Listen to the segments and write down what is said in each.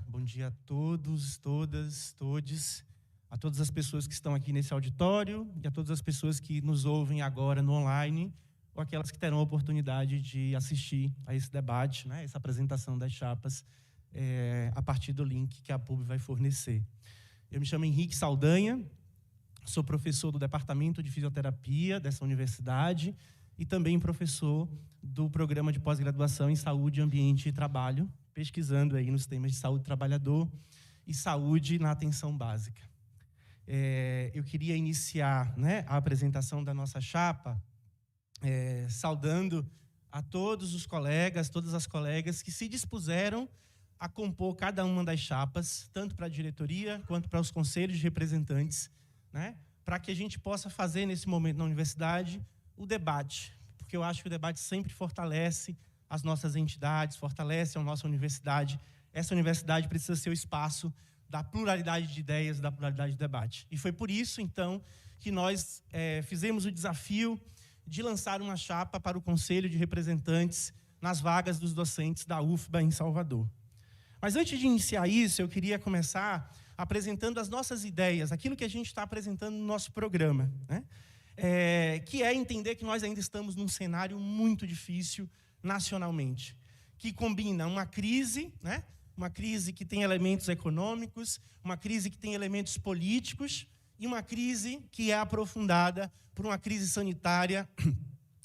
bom dia a todos, todas, todes, a todas as pessoas que estão aqui nesse auditório e a todas as pessoas que nos ouvem agora no online ou aquelas que terão a oportunidade de assistir a esse debate, né, essa apresentação das chapas a partir do link que a PUB vai fornecer. Eu me chamo Henrique Saldanha, sou professor do Departamento de Fisioterapia dessa universidade e também professor do Programa de Pós-Graduação em Saúde, Ambiente e Trabalho, pesquisando aí nos temas de saúde do trabalhador e saúde na atenção básica. Eu queria iniciar, né, a apresentação da nossa chapa saudando a todos os colegas, todas as colegas que se dispuseram a compor cada uma das chapas, tanto para a diretoria quanto para os conselhos de representantes, né, para que a gente possa fazer nesse momento na universidade o debate, porque eu acho que o debate sempre fortalece as nossas entidades, fortalece a nossa universidade. Essa universidade precisa ser o espaço da pluralidade de ideias, da pluralidade de debate. E foi por isso, então, que nós fizemos o desafio de lançar uma chapa para o Conselho de Representantes nas vagas dos docentes da UFBA em Salvador. Mas antes de iniciar isso, eu queria começar apresentando as nossas ideias, aquilo que a gente está apresentando no nosso programa, né? Que é entender que nós ainda estamos num cenário muito difícil nacionalmente, que combina uma crise, né? Uma crise que tem elementos econômicos, uma crise que tem elementos políticos e uma crise que é aprofundada por uma crise sanitária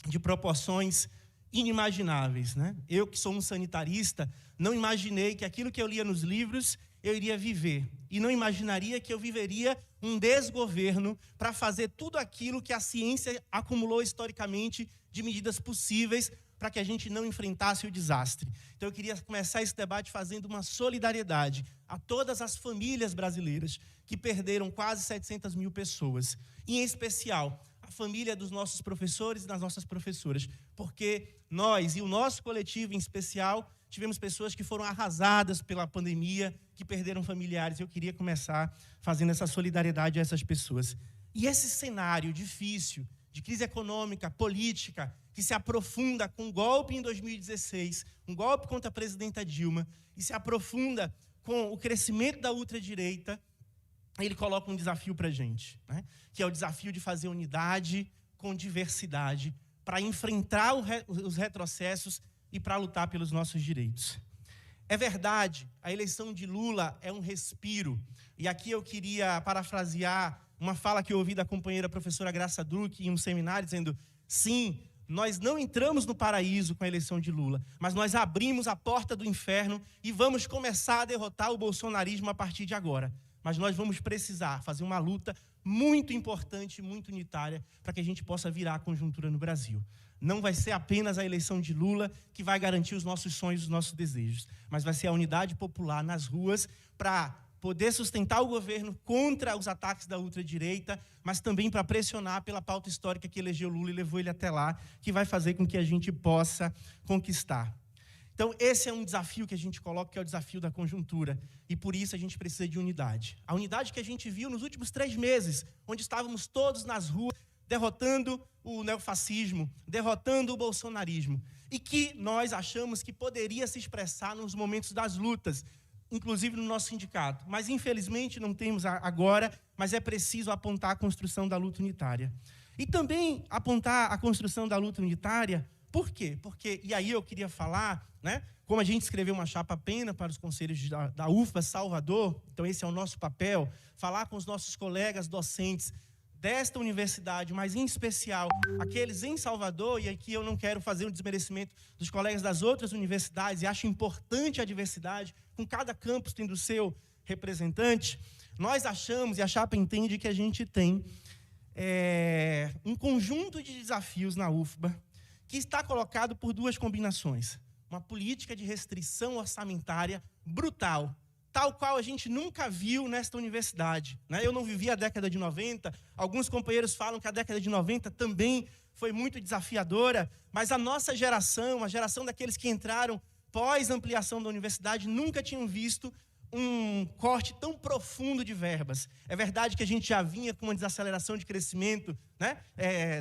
de proporções inimagináveis, né? Eu, que sou um sanitarista, não imaginei que aquilo que eu lia nos livros eu iria viver. E não imaginaria que eu viveria um desgoverno para fazer tudo aquilo que a ciência acumulou historicamente de medidas possíveis para que a gente não enfrentasse o desastre. Então eu queria começar esse debate fazendo uma solidariedade a todas as famílias brasileiras que perderam quase 700 mil pessoas. E, em especial, a família dos nossos professores e das nossas professoras. Porque nós, e o nosso coletivo em especial, tivemos pessoas que foram arrasadas pela pandemia, que perderam familiares. Eu queria começar fazendo essa solidariedade a essas pessoas. E esse cenário difícil, de crise econômica, política, que se aprofunda com um golpe em 2016, um golpe contra a presidenta Dilma, e se aprofunda com o crescimento da ultradireita, ele coloca um desafio para a gente, né? Que é o desafio de fazer unidade com diversidade, para enfrentar os retrocessos e para lutar pelos nossos direitos. É verdade, a eleição de Lula é um respiro. E aqui eu queria parafrasear uma fala que eu ouvi da companheira professora Graça Druck em um seminário, dizendo: sim, nós não entramos no paraíso com a eleição de Lula, mas nós abrimos a porta do inferno e vamos começar a derrotar o bolsonarismo a partir de agora. Mas nós vamos precisar fazer uma luta muito importante, muito unitária, para que a gente possa virar a conjuntura no Brasil. Não vai ser apenas a eleição de Lula que vai garantir os nossos sonhos, os nossos desejos, mas vai ser a unidade popular nas ruas para poder sustentar o governo contra os ataques da ultradireita, mas também para pressionar pela pauta histórica que elegeu Lula e levou ele até lá, que vai fazer com que a gente possa conquistar. Então, esse é um desafio que a gente coloca, que é o desafio da conjuntura, e por isso a gente precisa de unidade. A unidade que a gente viu nos últimos 3 meses, onde estávamos todos nas ruas, derrotando o neofascismo, derrotando o bolsonarismo, e que nós achamos que poderia se expressar nos momentos das lutas, inclusive no nosso sindicato. Mas, infelizmente, não temos agora, mas é preciso apontar a construção da luta unitária. E também apontar a construção da luta unitária, por quê? Porque, e aí eu queria falar, né, como a gente escreveu uma chapa pena para os conselhos da UFBA Salvador, então esse é o nosso papel, falar com os nossos colegas docentes desta universidade, mas em especial aqueles em Salvador, e aqui eu não quero fazer um desmerecimento dos colegas das outras universidades, e acho importante a diversidade, com cada campus tendo o seu representante. Nós achamos, e a chapa entende, que a gente tem um conjunto de desafios na UFBA que está colocado por 2 combinações. Uma política de restrição orçamentária brutal, tal qual a gente nunca viu nesta universidade, né? Eu não vivi a década de 90, alguns companheiros falam que a década de 90 também foi muito desafiadora, mas a nossa geração, a geração daqueles que entraram pós-ampliação da universidade, nunca tinham visto um corte tão profundo de verbas. É verdade que a gente já vinha com uma desaceleração de crescimento, né,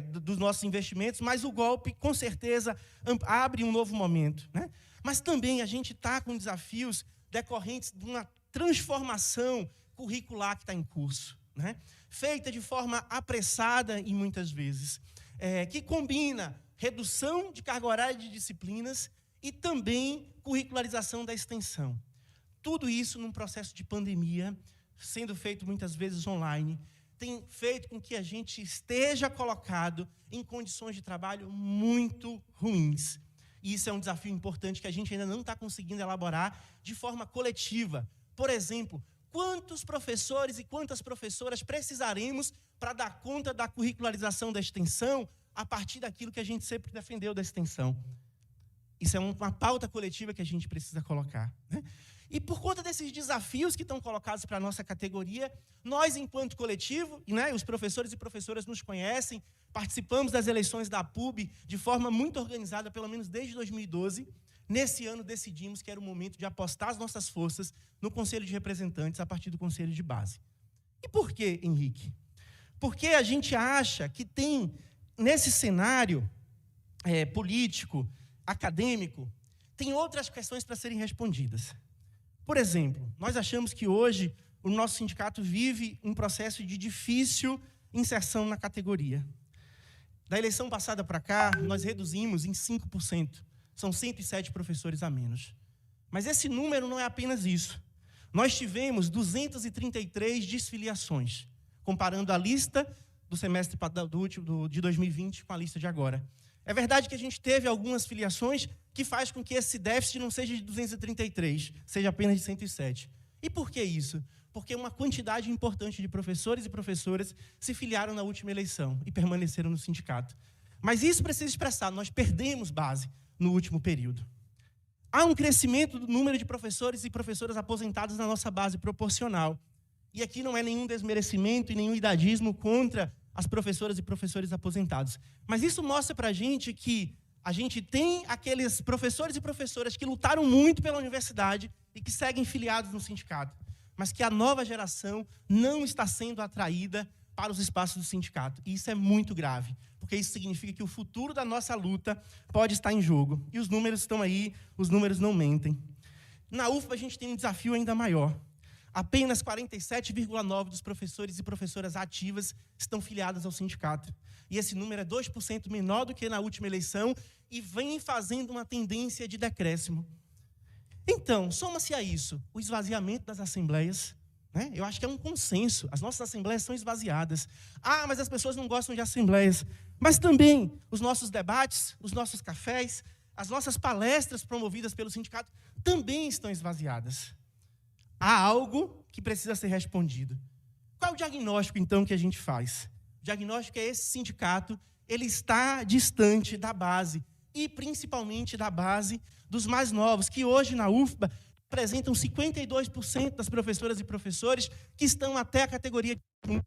dos nossos investimentos, mas o golpe, com certeza, abre um novo momento, né? Mas também a gente está com desafios decorrentes de uma transformação curricular que está em curso, né? Feita de forma apressada e muitas vezes, que combina redução de carga horária de disciplinas e também curricularização da extensão. Tudo isso num processo de pandemia, sendo feito muitas vezes online, tem feito com que a gente esteja colocado em condições de trabalho muito ruins. E isso é um desafio importante que a gente ainda não está conseguindo elaborar de forma coletiva. Por exemplo, quantos professores e quantas professoras precisaremos para dar conta da curricularização da extensão a partir daquilo que a gente sempre defendeu da extensão? Isso é uma pauta coletiva que a gente precisa colocar, né? E por conta desses desafios que estão colocados para a nossa categoria, nós, enquanto coletivo, né, os professores e professoras nos conhecem, participamos das eleições da PUB de forma muito organizada, pelo menos desde 2012. Nesse ano, decidimos que era o momento de apostar as nossas forças no Conselho de Representantes a partir do Conselho de Base. E por quê, Henrique? Porque a gente acha que tem, nesse cenário político, acadêmico, tem outras questões para serem respondidas. Por exemplo, nós achamos que hoje o nosso sindicato vive um processo de difícil inserção na categoria. Da eleição passada para cá, nós reduzimos em 5%. São 107 professores a menos. Mas esse número não é apenas isso. Nós tivemos 233 desfiliações, comparando a lista do semestre de 2020 com a lista de agora. É verdade que a gente teve algumas filiações que faz com que esse déficit não seja de 233, seja apenas de 107. E por que isso? Porque uma quantidade importante de professores e professoras se filiaram na última eleição e permaneceram no sindicato. Mas isso precisa expressar, nós perdemos base no último período. Há um crescimento do número de professores e professoras aposentados na nossa base proporcional. E aqui não é nenhum desmerecimento e nenhum idadismo contra as professoras e professores aposentados. Mas isso mostra para a gente que a gente tem aqueles professores e professoras que lutaram muito pela universidade e que seguem filiados no sindicato, mas que a nova geração não está sendo atraída para os espaços do sindicato. E isso é muito grave, porque isso significa que o futuro da nossa luta pode estar em jogo. E os números estão aí, os números não mentem. Na UFBA a gente tem um desafio ainda maior. Apenas 47,9% dos professores e professoras ativas estão filiadas ao sindicato. E esse número é 2% menor do que na última eleição e vem fazendo uma tendência de decréscimo. Então, soma-se a isso o esvaziamento das assembleias, né? Eu acho que é um consenso. As nossas assembleias são esvaziadas. Ah, mas as pessoas não gostam de assembleias. Mas também os nossos debates, os nossos cafés, as nossas palestras promovidas pelo sindicato também estão esvaziadas. Há algo que precisa ser respondido. Qual é o diagnóstico, então, que a gente faz? O diagnóstico é esse sindicato, ele está distante da base, e principalmente da base dos mais novos, que hoje na UFBA representam 52% das professoras e professores que estão até a categoria de 1.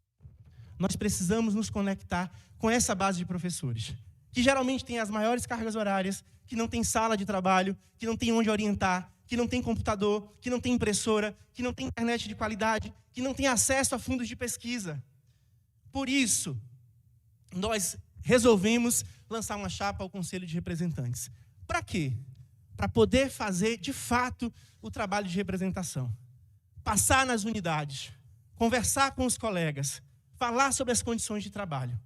Nós precisamos nos conectar com essa base de professores, que geralmente tem as maiores cargas horárias, que não tem sala de trabalho, que não tem onde orientar, que não tem computador, que não tem impressora, que não tem internet de qualidade, que não tem acesso a fundos de pesquisa. Por isso, nós resolvemos lançar uma chapa ao Conselho de Representantes. Para quê? Para poder fazer, de fato, o trabalho de representação. Passar nas unidades, conversar com os colegas, falar sobre as condições de trabalho.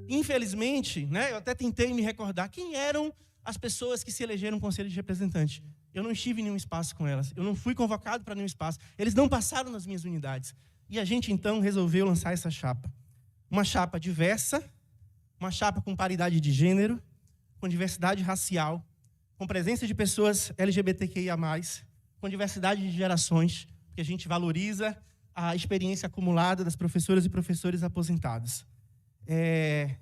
Infelizmente, né, eu até tentei me recordar quem eram as pessoas que se elegeram no Conselho de Representantes. Eu não estive em nenhum espaço com elas. Eu não fui convocado para nenhum espaço. Eles não passaram nas minhas unidades. E a gente, então, resolveu lançar essa chapa. Uma chapa diversa, uma chapa com paridade de gênero, com diversidade racial, com presença de pessoas LGBTQIA+, com diversidade de gerações, porque a gente valoriza a experiência acumulada das professoras e professores aposentados.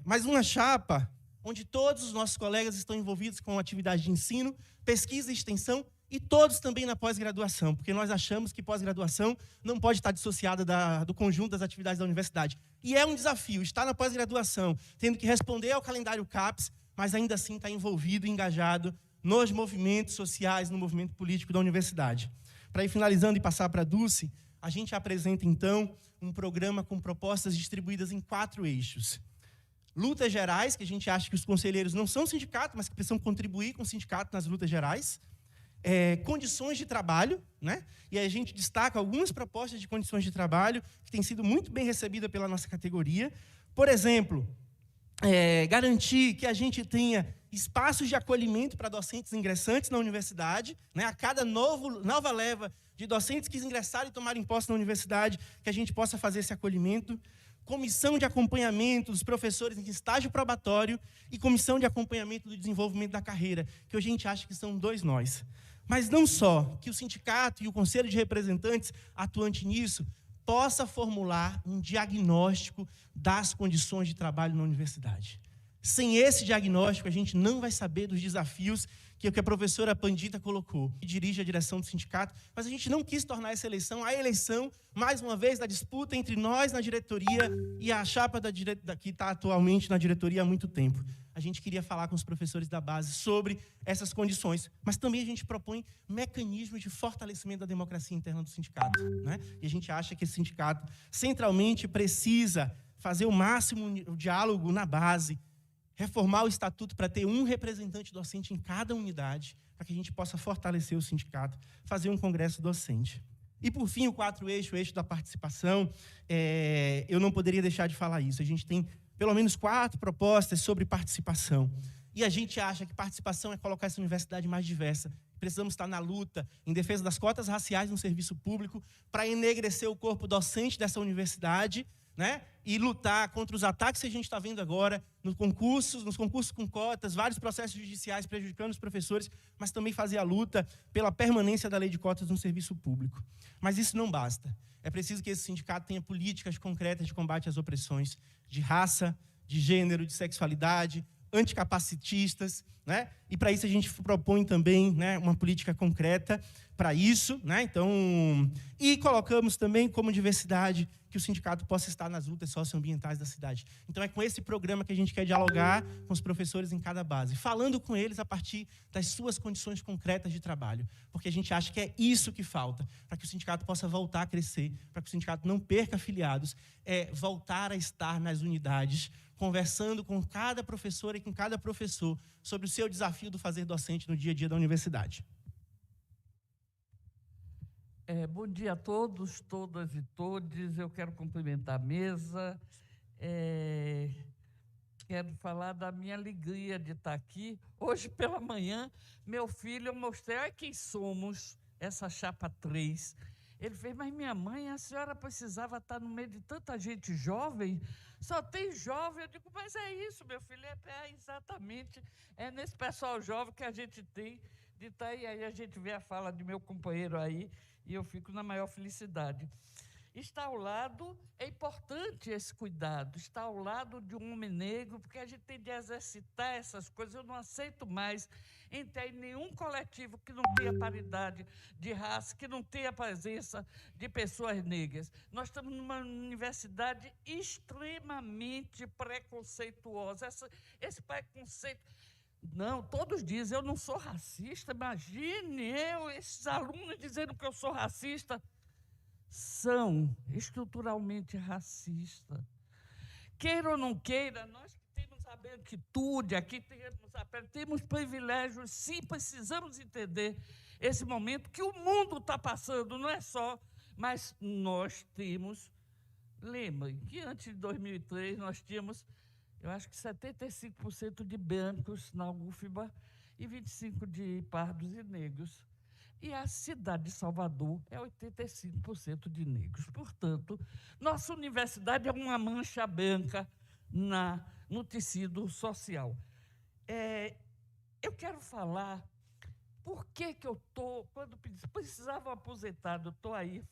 Mas uma chapa onde todos os nossos colegas estão envolvidos com atividade de ensino, pesquisa e extensão, e todos também na pós-graduação, porque nós achamos que pós-graduação não pode estar dissociada do conjunto das atividades da universidade. E é um desafio estar na pós-graduação, tendo que responder ao calendário CAPES, mas ainda assim estar envolvido e engajado nos movimentos sociais, no movimento político da universidade. Para ir finalizando e passar para a Dulce, a gente apresenta, então, um programa com propostas distribuídas em 4 eixos. Lutas gerais, que a gente acha que os conselheiros não são sindicato, mas que precisam contribuir com o sindicato nas lutas gerais. condições de trabalho, né? E a gente destaca algumas propostas de condições de trabalho que têm sido muito bem recebidas pela nossa categoria. Por exemplo, garantir que a gente tenha espaços de acolhimento para docentes ingressantes na universidade, né? A cada nova leva de docentes que ingressaram e tomarem posse na universidade, que a gente possa fazer esse acolhimento. Comissão de acompanhamento dos professores em estágio probatório e comissão de acompanhamento do desenvolvimento da carreira, que a gente acha que são 2 nós. Mas não só que o sindicato e o conselho de representantes atuante nisso possa formular um diagnóstico das condições de trabalho na universidade. Sem esse diagnóstico, a gente não vai saber dos desafios que a professora Pandita colocou, que dirige a direção do sindicato, mas a gente não quis tornar essa eleição a eleição, mais uma vez, da disputa entre nós na diretoria e a chapa que está atualmente na diretoria há muito tempo. A gente queria falar com os professores da base sobre essas condições, mas também a gente propõe mecanismos de fortalecimento da democracia interna do sindicato, né? E a gente acha que esse sindicato, centralmente, precisa fazer o máximo diálogo na base, reformar o estatuto para ter um representante docente em cada unidade, para que a gente possa fortalecer o sindicato, fazer um congresso docente. E, por fim, o 4 eixo, o eixo da participação, eu não poderia deixar de falar isso. A gente tem pelo menos 4 propostas sobre participação. E a gente acha que participação é colocar essa universidade mais diversa. Precisamos estar na luta em defesa das cotas raciais no serviço público, para enegrecer o corpo docente dessa universidade, né? E lutar contra os ataques que a gente está vendo agora nos concursos com cotas, vários processos judiciais prejudicando os professores, mas também fazer a luta pela permanência da lei de cotas no serviço público. Mas isso não basta. É preciso que esse sindicato tenha políticas concretas de combate às opressões de raça, de gênero, de sexualidade, anticapacitistas, né? E para isso a gente propõe também, né, uma política concreta para isso, né? Então, e colocamos também como diversidade que o sindicato possa estar nas lutas socioambientais da cidade. Então é com esse programa que a gente quer dialogar com os professores em cada base, falando com eles a partir das suas condições concretas de trabalho, porque a gente acha que é isso que falta, para que o sindicato possa voltar a crescer, para que o sindicato não perca afiliados, voltar a estar nas unidades, conversando com cada professora e com cada professor sobre o seu desafio do fazer docente no dia a dia da universidade. Bom dia a todos, todas e todes. Eu quero cumprimentar a mesa. Quero falar da minha alegria de estar aqui. Hoje pela manhã, meu filho, eu mostrei, olha quem somos, essa chapa 3. Ele fez, mas minha mãe, a senhora precisava estar no meio de tanta gente jovem? Só tem jovem. Eu digo, mas é isso, meu filho, exatamente, é nesse pessoal jovem que a gente tem de estar aí. Aí a gente vê a fala de meu companheiro aí, e eu fico na maior felicidade. Estar ao lado, é importante esse cuidado, estar ao lado de um homem negro, porque a gente tem de exercitar essas coisas. Eu não aceito mais entrar em nenhum coletivo que não tenha paridade de raça, que não tenha presença de pessoas negras. Nós estamos numa universidade extremamente preconceituosa. Esse preconceito... Não, todos dizem, eu não sou racista. Imagine esses alunos dizendo que eu sou racista. São estruturalmente racistas. Queira ou não queira, nós que temos a branquitude, aqui temos privilégios, sim, precisamos entender esse momento que o mundo está passando, não é só, mas nós temos, lembrem que antes de 2003 nós tínhamos, eu acho que 75% de brancos na UFBA e 25% de pardos e negros. E a cidade de Salvador é 85% de negros. Portanto, nossa universidade é uma mancha branca no tecido social. Eu quero falar por que eu estou, quando precisava um aposentado, eu estou aí.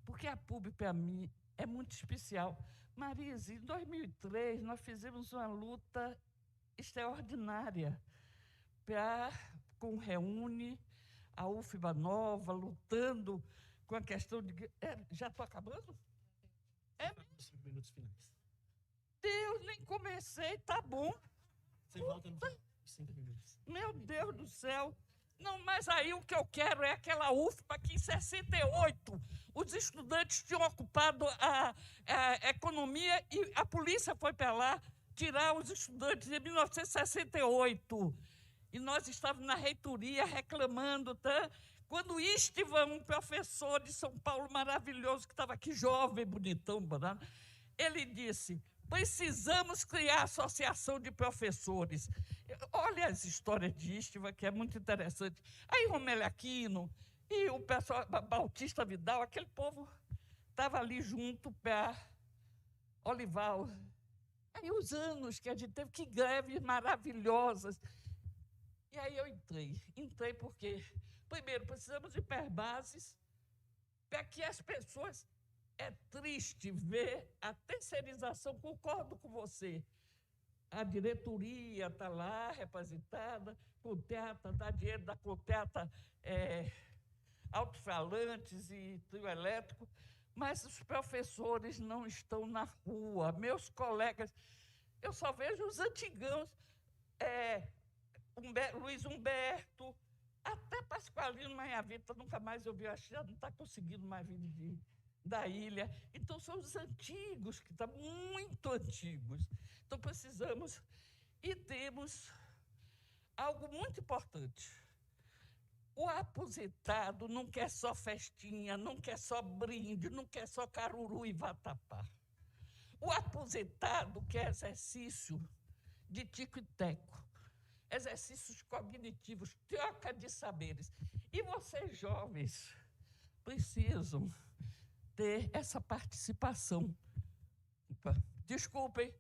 Porque a PUB, para mim, é muito especial. Marise, em 2003, nós fizemos uma luta extraordinária com o Reúne, a UFBA Nova, lutando com a questão de... já estou acabando? 5 minutos finais. Deus, nem comecei, tá bom. Você volta nos 5 minutos. Meu Deus do céu. Não, mas aí o que eu quero é aquela UFBA que em 68 os estudantes tinham ocupado a economia e a polícia foi para lá tirar os estudantes em 1968. E nós estávamos na reitoria reclamando, tá? Quando Istvan, um professor de São Paulo maravilhoso, que estava aqui, jovem, bonitão, ele disse: precisamos criar associação de professores. Olha as histórias de Istvan, que é muito interessante. Aí Romélio Aquino e o pessoal, Bautista Vidal, aquele povo estava ali junto para Olival. Aí os anos que a gente teve, que greves maravilhosas. E aí eu entrei porque, primeiro, precisamos de hiperbases para que as pessoas... É triste ver a terceirização, concordo com você. A diretoria está lá representada, Coteta, dá dinheiro da Coteta, alto-falantes e trio elétrico, mas os professores não estão na rua. Meus colegas, eu só vejo os antigãos, Luiz Humberto, até Pasqualino Manhavita, nunca mais eu vi, acho que já não está conseguindo mais vir da ilha. Então, são os antigos, que estão muito antigos. Então, precisamos, e temos algo muito importante. O aposentado não quer só festinha, não quer só brinde, não quer só caruru e vatapá. O aposentado quer exercício de tico e teco, exercícios cognitivos, troca de saberes. E vocês, jovens, precisam ter essa participação. Desculpem,